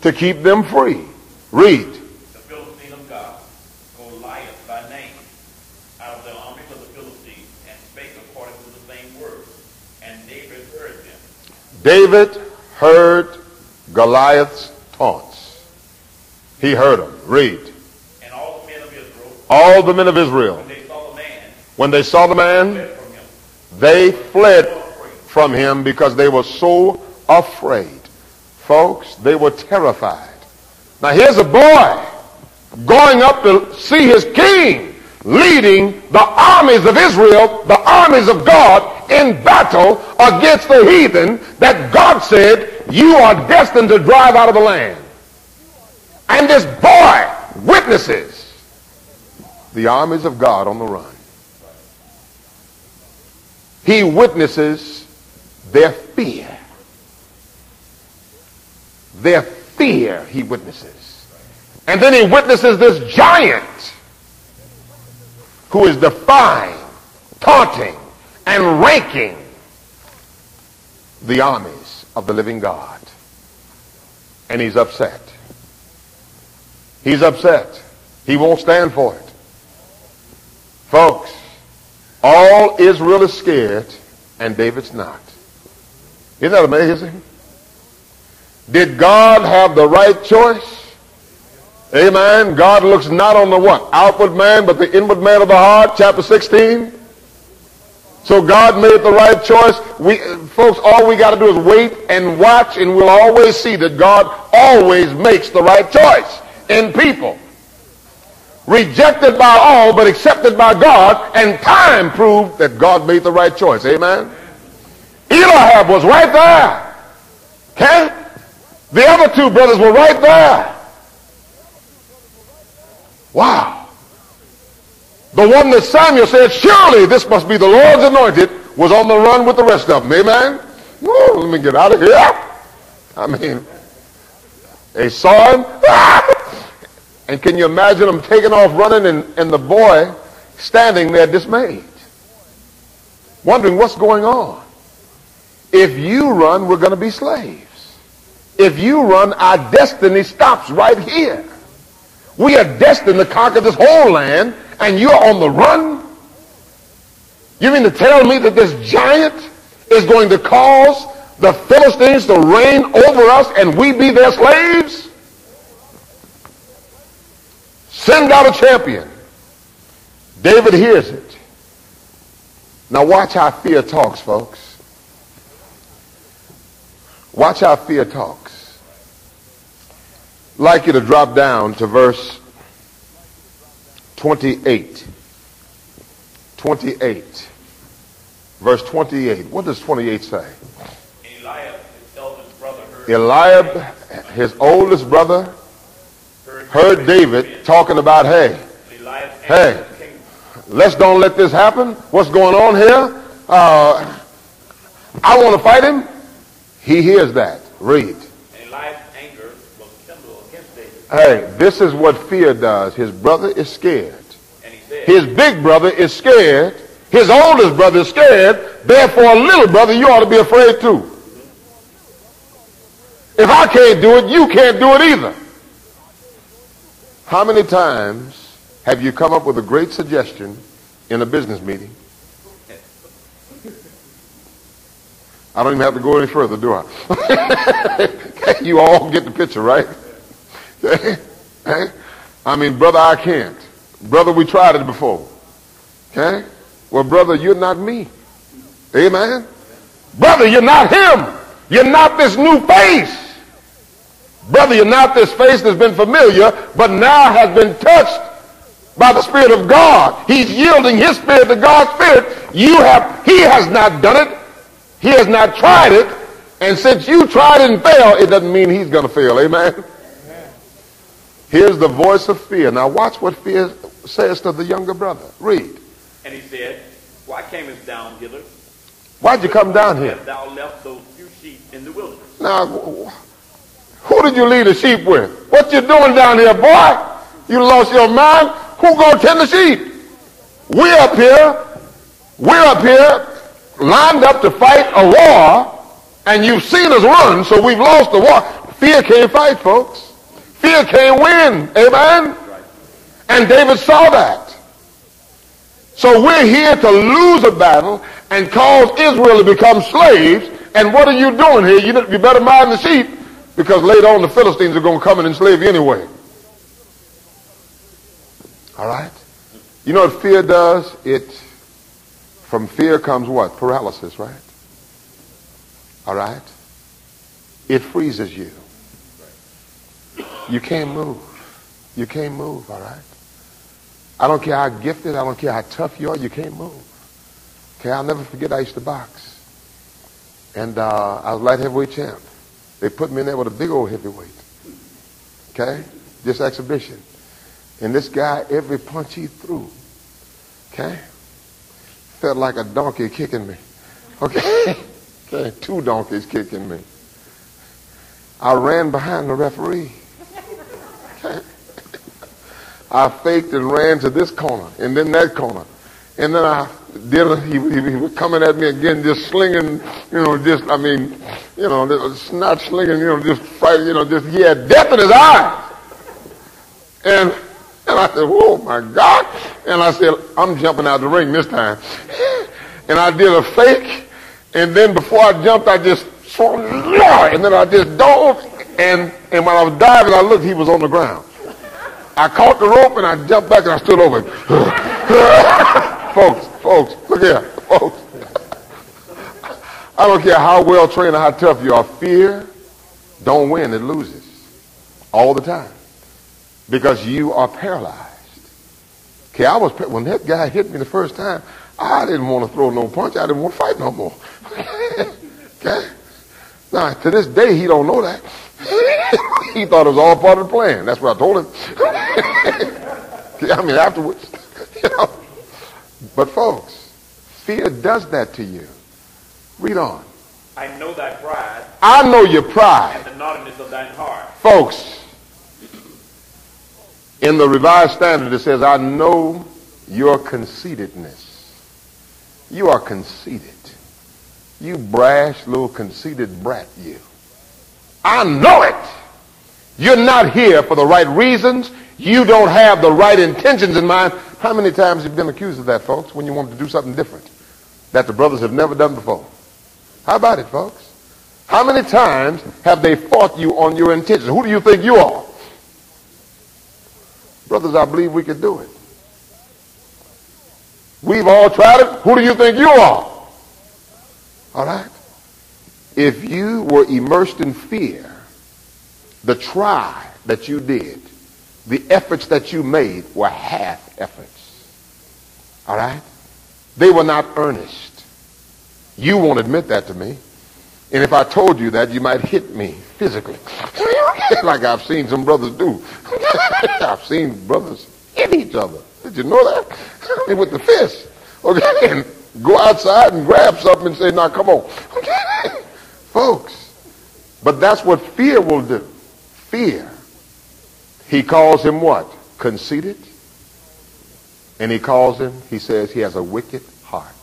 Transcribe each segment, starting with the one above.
to keep them free. Read. The Philistine of God, Goliath by name, out of the armies of the Philistines, and spake according to the same word. And David heard them. David heard Goliath's taunts. He heard them. Read. And all the men of Israel, all the men of Israel, when they saw the man, they fled from him because they were so afraid. Folks, they were terrified. Now here's a boy going up to see his king leading the armies of Israel, the armies of God, in battle against the heathen that God said, you are destined to drive out of the land. And this boy witnesses the armies of God on the run. He witnesses their fear. Their fear he witnesses. And then he witnesses this giant who is defying, taunting, and ranking the armies of the living God. And he's upset. He's upset. He won't stand for it. Folks, all Israel is scared and David's not. Isn't that amazing? Did God have the right choice? Amen. God looks not on the what? Outward man, but the inward man of the heart, chapter 16. So God made the right choice. Folks, all we got to do is wait and watch, and we'll always see that God always makes the right choice in people. Rejected by all, but accepted by God, and time proved that God made the right choice. Amen. Eliab was right there. Okay? The other two brothers were right there. Wow. The one that Samuel said, surely this must be the Lord's anointed, was on the run with the rest of them. Amen. Whoa, let me get out of here. I mean, they saw him. And can you imagine them taking off running and the boy standing there dismayed, wondering what's going on. If you run, we're going to be slaves. If you run, our destiny stops right here. We are destined to conquer this whole land, and you're on the run? You mean to tell me that this giant is going to cause the Philistines to reign over us and we be their slaves? Send out a champion. David hears it. Now watch how fear talks, folks. Watch how fear talks. I'd like you to drop down to verse 28. 28. Verse 28. What does 28 say? Eliab, his oldest brother, heard David talking about, hey, let's don't let this happen. What's going on here? I want to fight him. He hears that. Read. Eliab's anger was kindled against David. Hey, this is what fear does. His brother is scared. And he said, his big brother is scared. His oldest brother is scared. Therefore, little brother, you ought to be afraid too. If I can't do it, you can't do it either. How many times have you come up with a great suggestion in a business meeting? I don't even have to go any further, do I? You all get the picture, right? I mean, brother, I can't. Brother, we tried it before. Okay? Well, brother, you're not me. Amen? Brother, you're not him. You're not this new face. Brother, you're not this face that's been familiar, but now has been touched by the Spirit of God. He's yielding his spirit to God's spirit. He has not done it. He has not tried it. And since you tried it and failed, it doesn't mean he's going to fail. Amen? Amen. Here's the voice of fear. Now watch what fear says to the younger brother. Read. And he said, why camest down hither? Why'd you come down here? Thou left those few sheep in the wilderness. Now, who did you leave the sheep with? What you doing down here, boy? You lost your mind? Who gonna tend the sheep? We're up here, lined up to fight a war, and you've seen us run, so we've lost the war. Fear can't fight, folks. Fear can't win. Amen? And David saw that. So we're here to lose a battle and cause Israel to become slaves. And what are you doing here? You better mind the sheep, because later on the Philistines are going to come and enslave you anyway. All right? You know what fear does? From fear comes what? Paralysis, right? All right? It freezes you. You can't move. You can't move, all right? I don't care how gifted, I don't care how tough you are, you can't move. Okay, I'll never forget I used to box. And I was light heavyweight champ. They put me in there with a big old heavyweight. Okay? Just exhibition. And this guy, every punch he threw, okay, felt like a donkey kicking me. Okay? Okay, 2 donkeys kicking me. I ran behind the referee. Okay? I faked and ran to this corner and then that corner. And then he was coming at me again, just slinging, not slinging, just fighting, he had death in his eyes. And I said, oh my God. And I said, I'm jumping out the ring this time. And I did a fake. And then before I jumped, I just saw, and then I just dove. And when I was diving, I looked, he was on the ground. I caught the rope and I jumped back and I stood over him. Folks, look here, folks. I don't care how well trained or how tough you are. Fear don't win, it loses. All the time. Because you are paralyzed. Okay, when that guy hit me the first time, I didn't want to throw no punch. I didn't want to fight no more. Okay? Now, to this day, he don't know that. He thought it was all part of the plan. That's what I told him. Afterwards. But folks, fear does that to you. Read on. I know thy pride. I know your pride. And the naughtiness of thine heart. Folks, in the Revised Standard it says, I know your conceitedness. You are conceited. You brash little conceited brat, you. I know it. You're not here for the right reasons. You don't have the right intentions in mind. How many times have you been accused of that, folks, when you want to do something different that the brothers have never done before? How about it, folks? How many times have they fought you on your intentions? Who do you think you are? Brothers, I believe we could do it. We've all tried it. Who do you think you are? All right? If you were immersed in fear, the try that you did, the efforts that you made were half efforts. All right? They were not earnest. You won't admit that to me. And if I told you that, you might hit me physically. Like I've seen some brothers do. I've seen brothers hit each other. Did you know that? With the fist. Okay? And go outside and grab something and say, now come on. Okay? Folks, but that's what fear will do. Fear. He calls him what? Conceited. And he says he has a wicked heart.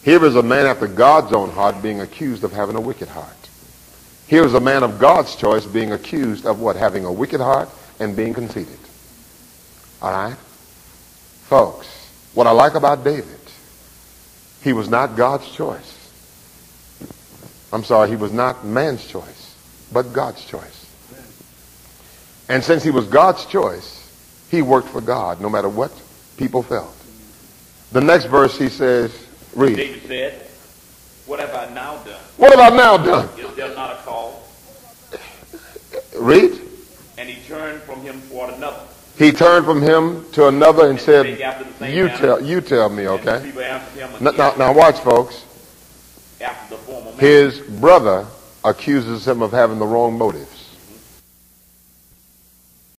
Here is a man after God's own heart being accused of having a wicked heart. Here is a man of God's choice being accused of what? Having a wicked heart and being conceited. All right? Folks, what I like about David, he was not God's choice. I'm sorry, he was not man's choice, but God's choice. And since he was God's choice, he worked for God no matter what people felt. The next verse he says, read. David said, what have I now done? What have I now done? Is there not a call? Read. And he turned from him toward another. He turned from him to another and said, you tell me, okay? Now watch, folks. After the former manner. His brother accuses him of having the wrong motives.